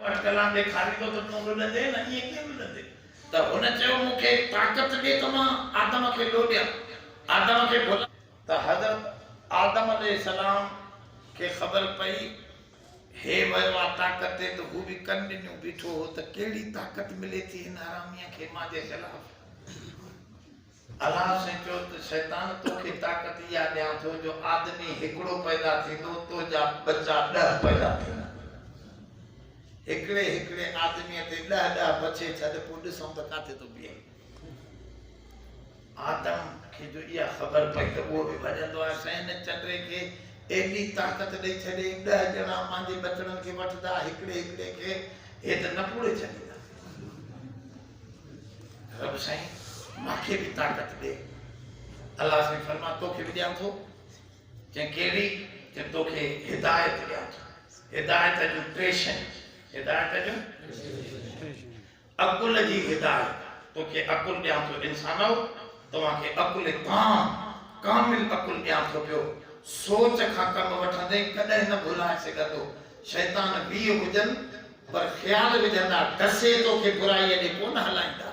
अटकलां ॾेखारी तो तूं लुॾंदे न ईअं कीअं लुॾंदे त हुन चयो मूंखे ताक़त ॾे त मां आदम खे लोॾियां आदम खे भुला त हज़रत आदम अलैहिस्सलाम खे ख़बर पई हे वयो आहे ताक़त ते त हू बि कंटिन्यू बीठो हो त कहिड़ी ताक़त मिले थी हिन हरामीअ खे मां जे ख़िलाफ़ अल्लाह से चयो त शैतान तोखे ताक़त इहा ॾियां थो जो आदमी हिकिड़ो पैदा थींदो तुंहिंजा बच्चा 10 पैदा थींदा हिकिड़े हिकिड़े आदमीअ ते 10 बचे छॾ पोइ ॾिसूं त किथे थो बीहे आदम खे जो इहा ख़बर पई त उहो बि भॼंदो आहे सैन चंडे खे एॾी ताक़त ॾेई छॾे 10 ॼणा पंहिंजे बचड़नि खे वठंदा हिकिड़े हिकिड़े खे हे त न पूरे छॾींदा रब साईं मूंखे बि ताक़त ॾे अल्लाह साईं फरमा तोखे बि ॾियां थो चई कहिड़ी चई तोखे हिदायत ॾियां थो हिदायत जूं 3 शयूं हिदायत जूं अकुल जी हिदायत तोखे अकुल ॾियां थो इंसानो तव्हांखे अकुल कामिल अकुल ॾियां थो पियो सोच खां कम वठंदे कॾहिं न भुलाए सघंदो शैतान 20 हुजनि पर ख़्याल विझंदा डसे तोखे बुराई ॾे कोन हलाईंदा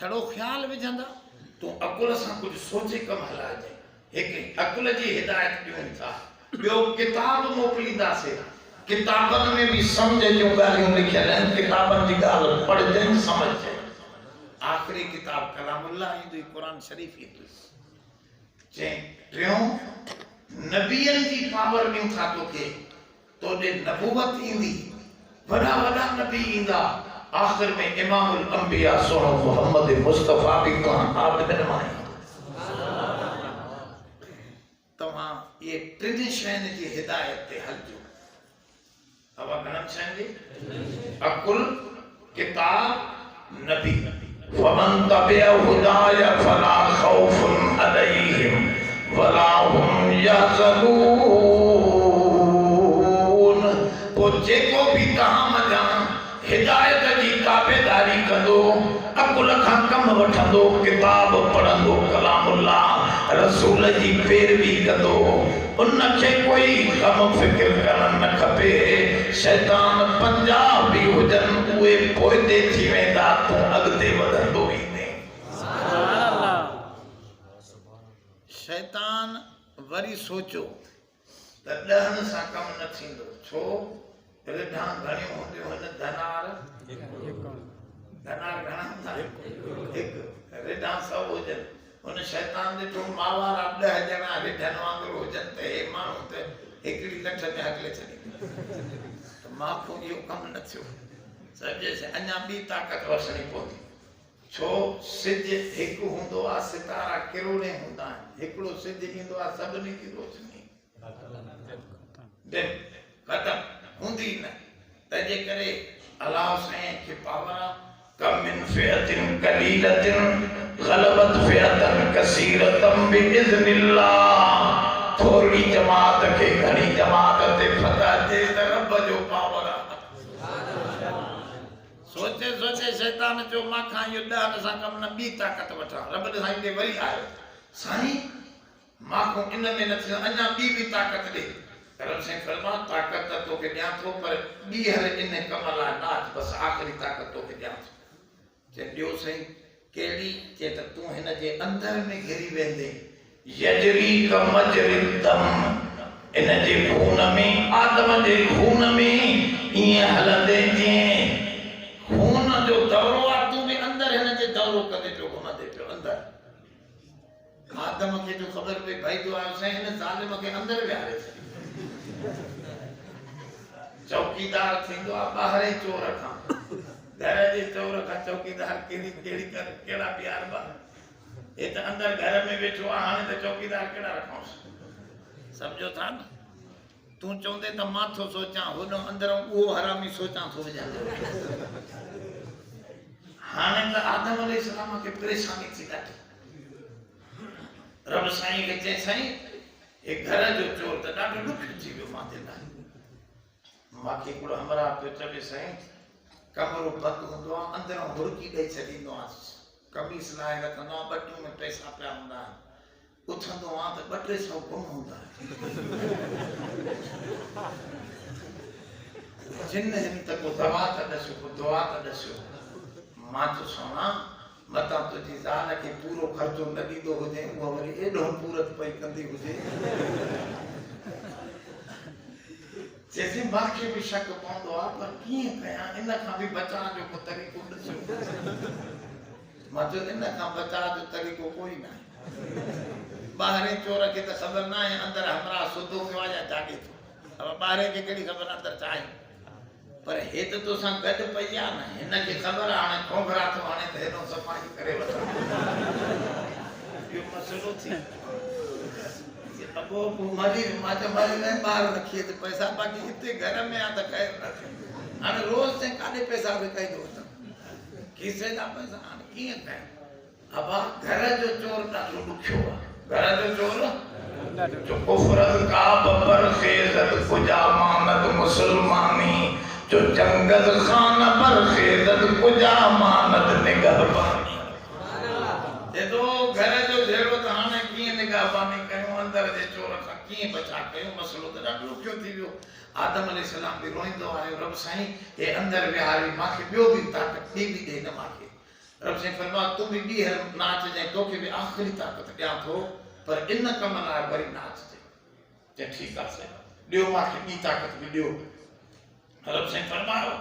छड़ो ख़्याल विझंदा तूं अकुल सां कुझु सोचे कम हलाइजे हिकु अकुल जी हिदायत ॾियूं था ॿियो किताब मोकिलींदासीं किताबनि में भी समझ जूं ॻाल्हियूं लिखियल आहिनि किताबनि जी ॻाल्हि पढ़जे समझजे आख़िरी किताब कलामुल्लाह ईंदी क़ुरान शरीफ़ ईंदी चई टियों नबियनि जी पावर ॾियूं था तोखे तोॾे नबूवत ईंदी वॾा वॾा नबी ईंदा आख़िर में इमामुल अंबिया सोनो मोहम्मद मुस्तफ़ा बि कान आबिदनि मां तव्हां ये 3 शयुनि जी हिदायत ते हलजो अब घणनि शयुनि जी अकुल किताब नबी वमन तबिअ हुदाय फला खौफुन अलैहिम वला हुम यहज़नून पोइ जेको बि तव्हां मञा हिदायत जी ताबेदारी कंदो अकुल खां कम वठंदो किताब पढ़ंदो कलामुल्लाह रसूल जी पैरवी कंदो उनखे कोई गम फिक्र करण न खपे शैतान 50 भी हुजन उहे पोइते थी वेंदा तूं अॻिते वधंदो ईंदे शैतान वरी सोचो त 10 सां कम न थींदो छो रिढा घणियूं हूंदियूं हिन धनार घणा हूंदा हिकु रिढा 100 हुजनि हुन शैतान ॾिठो मावारा 10 ॼणा रिढनि वांगुरु हुजनि त हे माण्हू त हिकिड़ी लठ में हकले छॾींदो त मां इहो कमु न थियो सम्झे अञा ॿी ताक़त वठणी पवंदी छो सिज हिकु हूंदो आहे सितारा किरोड़े हूंदा आहिनि हिकिड़ो सिज ईंदो आहे सभिनी जी रोशनी ख़तमु हूंदी न तंहिंजे करे अलाह साईं खे पावर कम मिन फ़िअतिन क़लीलतिन ग़लबत फ़िअतन कसीरतम बिइज़्निल्लाह थोड़ी जमात खे घणी जमात ते फतह दे त रब जो पावर सोचे सोचे शैतान जो मां खां इहो 10 सां कम न ॿी ताक़त वठां रब साईं ॾे वरी आयो साईं मां खां इन में न थियो अञा ॿी ताक़त ॾे रब साईं फरमा ताक़त तोखे ॾियां थो पर ॿीहर इन कम लाइ न अच बसि आख़िरी ताक़त तोखे ॾियां थो चए ॾियो साईं कहिड़ी चए त तूं हिन जे अंदर में घिरी वेंदे यजरी का मजरी दम इन जे खून में आदम जे खून में ईअं हलंदे जीअं खून जो दौरो आहे तूं बि अंदर हिन जे दौरो कंदे पियो घुमंदे पियो अंदर आदम खे जो ख़बर पई भई तो साईं हिन ज़ालिम खे अंदर विहारे चौकीदार थींदो आहे ॿाहिरे चोर खां घर जे चोर खां चौकीदार कहिड़ा प्यार बा हे त अंदर घर में वेठो आहे हाणे त चौकीदार कहिड़ा रखूंसि सम्झो था न तूं चवंदे त मां थो सोचां होॾो अंदरों उहो हरामी सोचां थो विझां हाणे त आदम अलैहिस्सलाम खे परेशानी थी ॾाढी रब साईं खे चई साईं हे घर जो चोर त ॾाढो ॾुख थी वियो मांजे लाइ मूंखे हिकिड़ो हमरा पियो चवे साईं कमरो बंदि हूंदो आहे अंदरों हुरकी ॾेई छॾींदो आहे कमीस लाहे रखंदो आहे ॿटियूं में पैसा पिया हूंदा आहिनि उथंदो आहे त 200-300 गुम हूंदा आहिनि जिन हिन त को दवा त दसो को दुआ त दसो मां तो सोना मता तुझी ज़ाल के पूरो खर्चो न दीदो हुजे वो वरी एडो पूरत पई कंदी हुजे जैसे मां के भी शक पवंदो आ पर कीअं कया इन खां भी बचा जो को तरीक़ो दसो मां जो इन खां बचा जो तरीक़ो कोई ना बाहरे चोर के त खबर ना है अंदर हमरा सुधो पियो या जागे तो अब बाहरे के केड़ी खबर अंदर चाहे पर हे तो सा गड पया न हिन के खबर आने खोखरा तो आने त हेनो सफाई करे वठा यो मसलो थी अब वो मारी ने बाहर रखिए तो पैसा बाकी इतने घर में आ त खैर रखे अने रोज से काडे पैसा विकाई दो किसे का पैसा आने किए कहे अब घर जो चोर दा दुखियो घर जो चोर जो कुफर का बबर खेजत कुजा मानत मुसलमानी जो जंगल खान पर खेदत कुजा मानत निगहबानी ये तो घर जो जेड़ो ताने की निगहबानी कयो अंदर जे चोर का की बचा कयो मसलो त ॾाढो क्यों थी वियो आदम अलैहिस्सलाम भी रोइंदो आयो रब साईं ये अंदर विहारी माखे बियो भी ताकत दी भी दे न माखे रब साईं फरमा तू भी दी नाच जे तोखे भी आखिरी ताकत दिया थो पर इन कम लाइ वरी नाच जे ठीक आ से दियो माखे दी ताकत भी दियो रब से फरमायो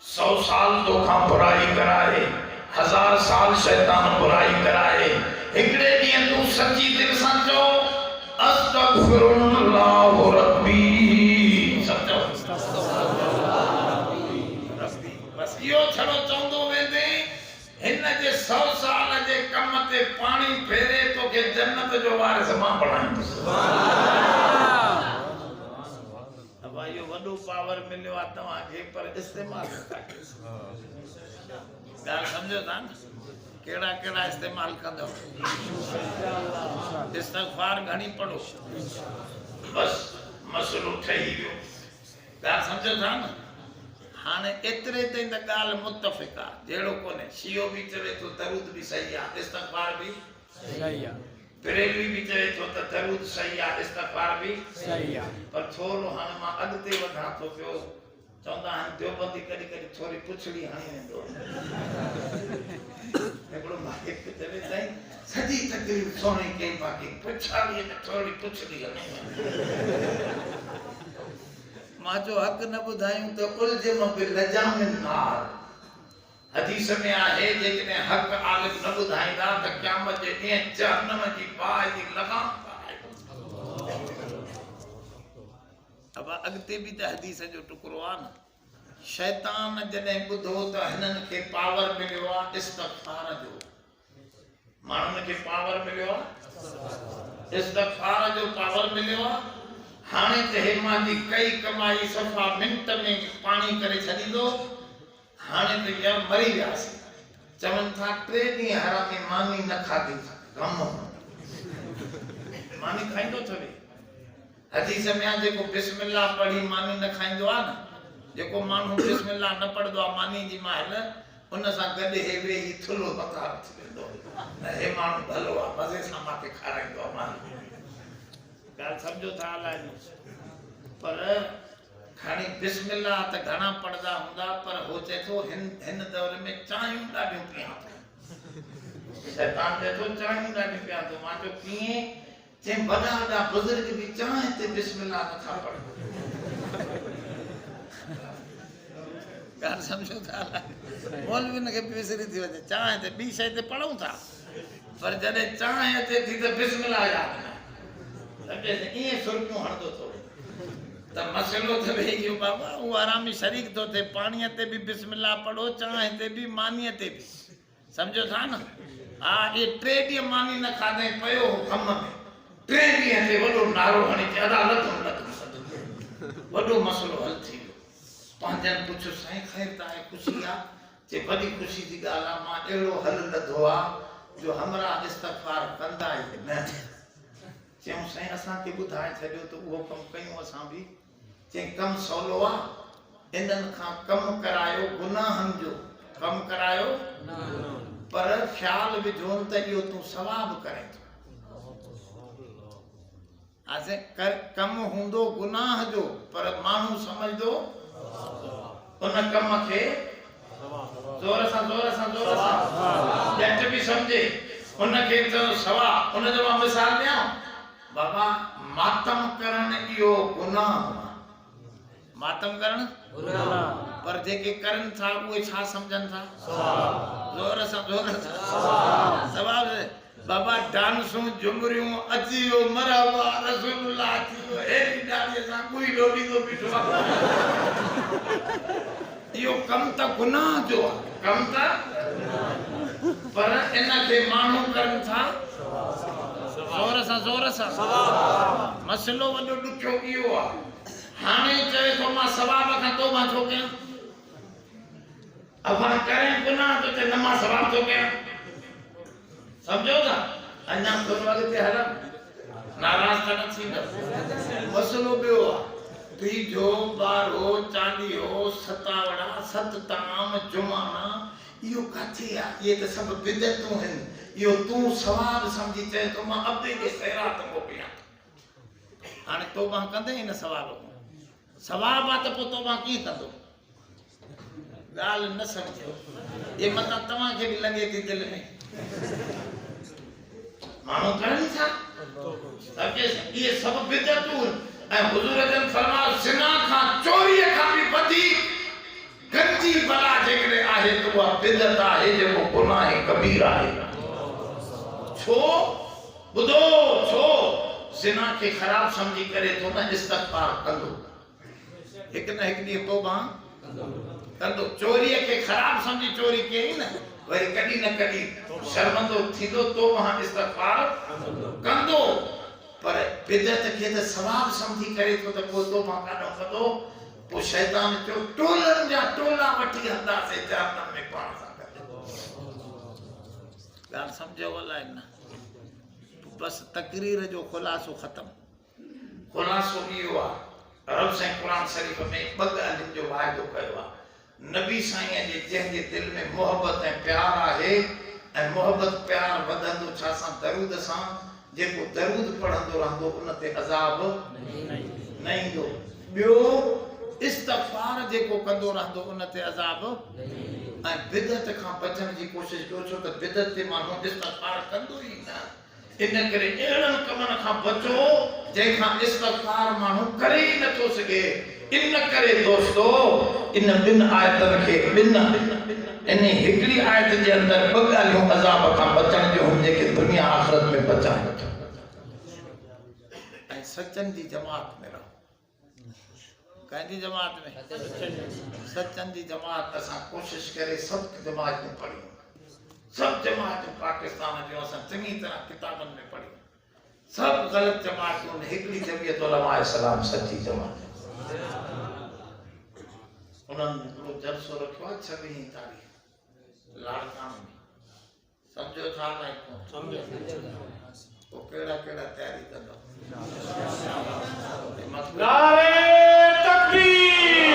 100 साल तोखा बुराई कराए 1000 साल शैतान बुराई कराए एकड़े दी तू सच्ची दिल सां चो अस्तगफिरुल्लाह रब्बी समझो रब्बी बस यो छड़ो चंदो वेंदे हिन जे 100 साल जे कम ते पानी फेरे तो के जन्नत जो वारिस मां बणाई यो वडो पावर मिलियो आ तवा के पर इस्तेमाल गाल समझो था केड़ा केड़ा इस्तेमाल कंदो इंशाल्लाह इस्तगफार घणी पढ़ो बस मसलो ठही वियो गाल समझो था न हाने एतरे ते त गाल मुत्तफिक आ जेड़ो कोने शियो भी चवे तो दरूद भी सही आ इस्तगफार भी सही आ बरेलवी भी चवे तो त दरूद सही आ इस्तगफार भी सही आ पर थोरो हां मां अगते वधा तो पियो चंदा हन देवबंदी कदी कदी थोड़ी पुछड़ी हणी वेंदो एकड़ो माके चवे साईं सजी तकलीफ सोने के बाकी पुछाली में थोड़ी पुछड़ी हणी मां जो हक न बुधायूं तो उलजम बिलजामिन नार हदीस में आहे जेकने हक आलिम न बुधाईंदा त क़यामत जे ॾींहुं जहन्नम जी बाहि जी लगाम पाए अब अगते भी त हदीस जो टुकरो आ न शैतान जने बुधो त हिनन के पावर मिलियो आ इस्तगफार जो माण्हुनि के पावर मिलियो आ इस्तगफार जो पावर मिलियो आ हाने ते हेमा जी कई कमाई सफा मिंट में पानी करे छडींदो हाने तो या मरी व्यास चवन था 3 दी हरामी मानी न खादी गम मानी खाइंदो थोड़ी हदीस में आ जेको बिस्मिल्लाह पढ़ी मानी न खाइंदो आ न जेको मानू बिस्मिल्लाह न पढ़दो आ मानी जी महल उन सा गडे हे वे ही थुलो पता थींदो हे मानू भलो आ मजे सा माके खाराइंदो आ मानी गाल समझो था अलाए पर खानी बिस्मिल्लाह त घणा पढ़दा हुंदा पर हो चे तो हिन दौर में चायूं ॾाढियूं पिया शैतान जे तो चायूं ॾाढियूं पिया तो मां जो पिए जे वॾा वॾा बुजुर्ग भी चाहे ते बिस्मिल्लाह नथा पढ़ो गाल समझो था मौलवी न के विसरी थी वजे चाहे ते बी शय ते पढ़ूं था पर जडे चाहे अचे थी त बिस्मिल्लाह याद न समझे ये सुरपियों हणदो तो त मसलो त भई यो बाबा वो आरामी शरीक तो थे पानी ते भी बिस्मिल्लाह पढ़ो चाहे ते भी मानी ते भी समझो था न आ ये 3 डी मानी न खादे पयो कम में 3 डी ते वडो नारो हणी ते अदालत वडो मसलो हल थी पांजन पुछो साईं खैर त आहे खुशी आ जे बड़ी खुशी दी गाला मां एड़ो हल लधो आ जो हमरा इस्तगफार कंदा ही न चऊं साईं असां के बुधाए छडियो तो वो कम कयूं असां भी जे कम सवलो आ इनन खां कम करायो गुनाहन जो कम करायो पर ख्याल विझोन त यो तू सवाब करे आसे कर कम हुंदो गुनाह जो पर मानू समझदो उन कम खे जोर सां ॼट बि समझे उन खे तो सवा उन जो मां मिसाल ॾियां बाबा मातम करण इहो गुनाह मातम करण गुनाह पर जेके करन था उहे छा समझन था जोर सां सवाब बाबा डांसूं झुमरियूं अचियो मरहबा रसूलुल्लाह अचियो एडी डाली सां कोई लोडी तो बिठो यो कम त गुनाह जो कम त पर इन के मानू करन था जोर सां मसलो वडो दुखो इयो आ हाने चए तो मां सवाब का तौबा छो कया अब करें गुनाह तो ते नमा सवाब छो कया समझो था अन्ना तो अगते हरम नाराज त न थींदा मसलो बियो आ तीजो बारो चालीहो सतावड़ा सतताम जुमाना यो काथे आ ये तो सब बिदतूं हैं यो तू सवाब समझी चे तो मां अबे के खैरात मोकिलिया हाने तौबा कंदे इन सवाब सवाब आ त पो तौबा की कंदो गाल न समझो ये मता तवा के भी लगे थी दिल में मानो करन था समझे ये सब बिदतूं ए हुजूर जन फरमायो जिना का चोरी का भी बदी गंजी बला जेकरे आहे तो वा बिदत आहे जेको गुनाह कबीरा आहे छो बुधो छो जिना के खराब समझी करे तो न इस्तगफार कंदो एक न एक दी तौबा कंदो चोरी के खराब समझी चोरी के ही न वरी कदी न कदी शर्मंदो थीदो तो वहां इस्तगफार कंदो पर बिदत के त सवाब समझी करे तो को तो मां काडो कंदो पो शैतान चो टोलन जा टोला वठी हंदा से जहन्नम में पाण सा कर गाल समझो वाला है ना बस तकरीर जो खुलासो खत्म खुलासो इयो आ रब से कुरान शरीफ में बगालिन जो वायदो कयो आ नबी साईं जे जंहिंजे दिल में मोहब्बत ऐं प्यार आहे ऐं मोहब्बत प्यार वधंदो छा सां दरूद सां जेको दरूद पढ़ंदो रहंदो उन ते अज़ाब न ईंदो ॿियो इस्तगफार जेको कंदो रहंदो उन ते अज़ाब ऐं बिदत खां बचण जी कोशिश कयो छो त बिदत ते माण्हू इस्तगफार कंदो ई न इन करे अहिड़नि कमनि खां बचो जंहिंखां इस्तगफार माण्हू करे ई नथो सघे इन करे दोस्तो इन बिन आयतन खे बिन इन हिकड़ी आयत जे अंदर ॿ ॻाल्हियूं अज़ाब खां बचण जो हुन जेके दुनिया आख़िरत में बचाए ऐं सचन जी जमात में रहो कंहिंजी जमात में सचन जी जमात असां कोशिश करे सब जमातूं पढ़ियूं सब जमातूं पाकिस्तान जो असां चङी तरह किताबनि में पढ़ियूं सब ग़लत जमातूं हिकड़ी जमियत उलमा इस्लाम सच्ची जमात उन्होंने हिकिड़ो जलसो रखियो आहे 26 तारीख़ लाड़कान में समझो था लाइक समझो वो केड़ा केड़ा तैयारी कंदो नारे तकबीर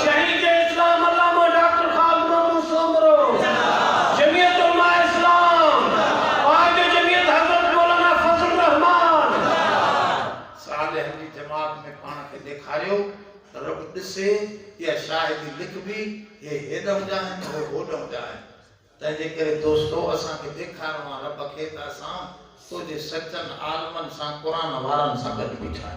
शहीद इस्लाम अल्लामा डॉक्टर खालिद महमूद सोमरो जमीयत उलमा इस्लाम आज जमीयत हजरत मौलाना फजल रहमान साले जी जमात में पाण के दिखायो रब दिसे या शाहिदी लिख भी ये हेदम जाए वो होदम जाए तंजे करे दोस्तों असा के दिखारणो रब के त असा तो जे सचन आलमन सा कुरान वारन सा गड बिठाए